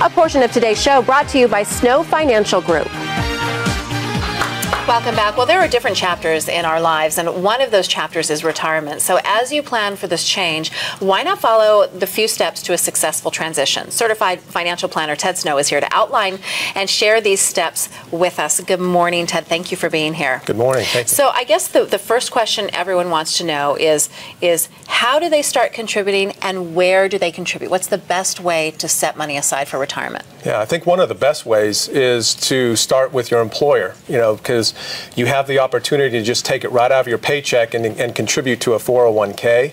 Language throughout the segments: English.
A portion of today's show brought to you by Snow Financial Group. Welcome back. Well, there are different chapters in our lives, and one of those chapters is retirement. So as you plan for this change, why not follow the few steps to a successful transition? Certified financial planner Ted Snow is here to outline and share these steps with us. Good morning, Ted. Thank you for being here. Good morning. Thank you. So I guess the first question everyone wants to know is how do they start contributing and where do they contribute? What's the best way to set money aside for retirement? Yeah, I think one of the best ways is to start with your employer, because you have the opportunity to just take it right out of your paycheck and contribute to a 401k.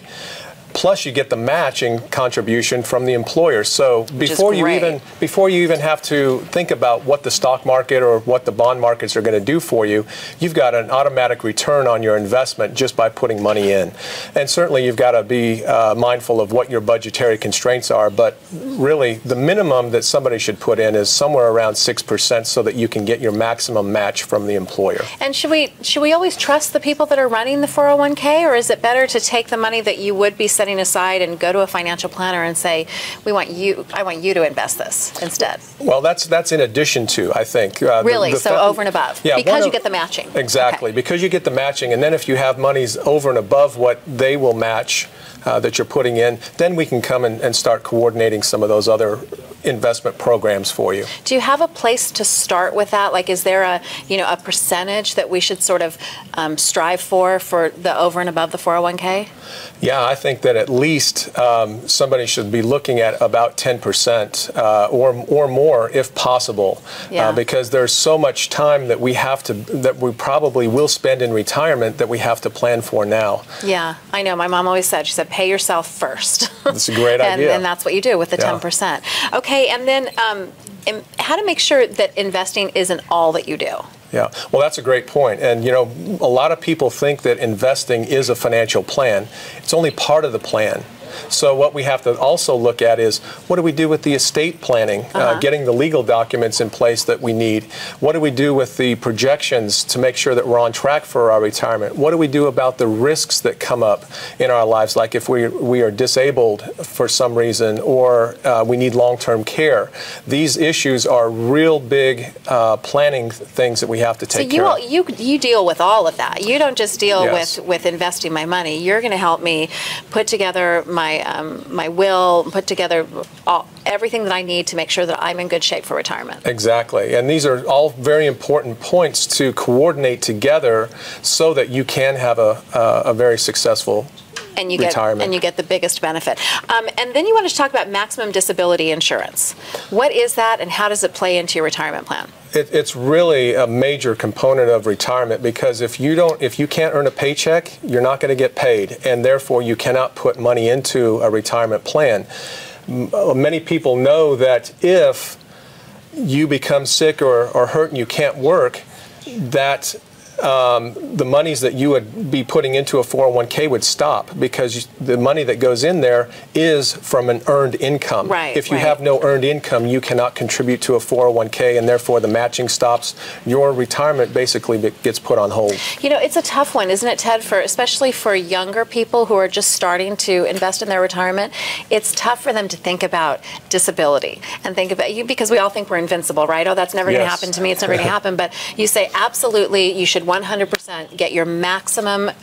Plus, you get the matching contribution from the employer. So before you even have to think about what the stock market or what the bond markets are going to do for you, you've got an automatic return on your investment just by putting money in. And certainly, you've got to be mindful of what your budgetary constraints are. But really, the minimum that somebody should put in is somewhere around 6%, so that you can get your maximum match from the employer. And should we always trust the people that are running the 401k, or is it better to take the money that you would be setting aside and go to a financial planner and say, I want you to invest this instead? Well, that's in addition to, I think. Really? So over and above? Yeah, because you get the matching. Exactly. Okay. Because you get the matching. And then if you have monies over and above what they will match that you're putting in, then we can come and start coordinating some of those other investment programs for you. Do you have a place to start with that? Like, is there a percentage that we should sort of strive for the over and above the 401k? Yeah, I think that at least somebody should be looking at about 10% or more if possible, because there's so much time that we probably will spend in retirement that we have to plan for now. Yeah, I know. My mom always said, she said, pay yourself first. That's a great idea. And that's what you do with the 10%. Okay, and then how to make sure that investing isn't all that you do. Yeah, well, that's a great point. And, a lot of people think that investing is a financial plan. It's only part of the plan. So what we have to also look at is, what do we do with the estate planning, getting the legal documents in place that we need? What do we do with the projections to make sure that we're on track for our retirement? What do we do about the risks that come up in our lives, like if we are disabled for some reason, or we need long-term care? These issues are real big planning things that we have to take care of. You deal with all of that. You don't just deal with investing my money. You're going to help me put together my will, put together everything that I need to make sure that I'm in good shape for retirement. Exactly. And these are all very important points to coordinate together so that you can have a very successful retirement. And you get the biggest benefit. And then you wanted to talk about maximum disability insurance. What is that, and how does it play into your retirement plan? It's really a major component of retirement, because if you can't earn a paycheck, you're not going to get paid, and therefore you cannot put money into a retirement plan. Many people know that if you become sick or hurt and you can't work, that the monies that you would be putting into a 401k would stop, because the money that goes in there is from an earned income. Right, if you have no earned income, you cannot contribute to a 401k, and therefore the matching stops. Your retirement basically gets put on hold. It's a tough one, isn't it, Ted, especially for younger people who are just starting to invest in their retirement. It's tough for them to think about disability and think about because we all think we're invincible, right? Oh, that's never going to happen to me. It's never going to happen. But you say absolutely, you should 100% get your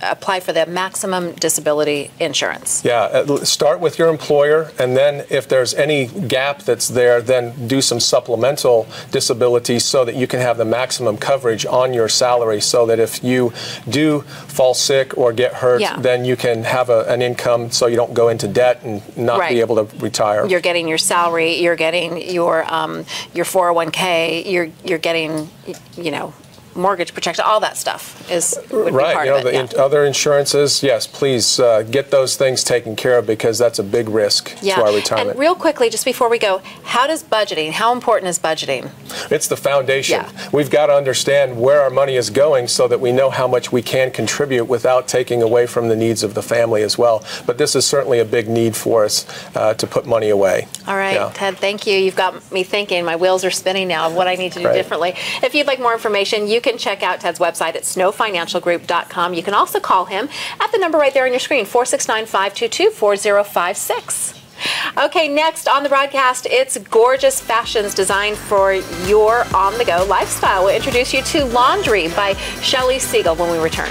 apply for the maximum disability insurance. Yeah, start with your employer, and then if there's any gap that's there, then do some supplemental disability so that you can have the maximum coverage on your salary, so that if you do fall sick or get hurt, then you can have an income so you don't go into debt and not be able to retire. You're getting your salary, you're getting your 401k, you're getting, mortgage protection, all that stuff would be part of it. Other insurances, yes, please get those things taken care of, because that's a big risk to our retirement. And real quickly, just before we go, how important is budgeting? It's the foundation. We've got to understand where our money is going so that we know how much we can contribute without taking away from the needs of the family as well. But this is certainly a big need for us to put money away. All right, Ted, thank you. You've got me thinking. My wheels are spinning now of what I need to do differently. If you'd like more information, you can check out Ted's website at snowfinancialgroup.com. You can also call him at the number right there on your screen, 469-522-4056. Okay, next on the broadcast, it's gorgeous fashions designed for your on-the-go lifestyle. We'll introduce you to Laundry by Shelley Siegel when we return.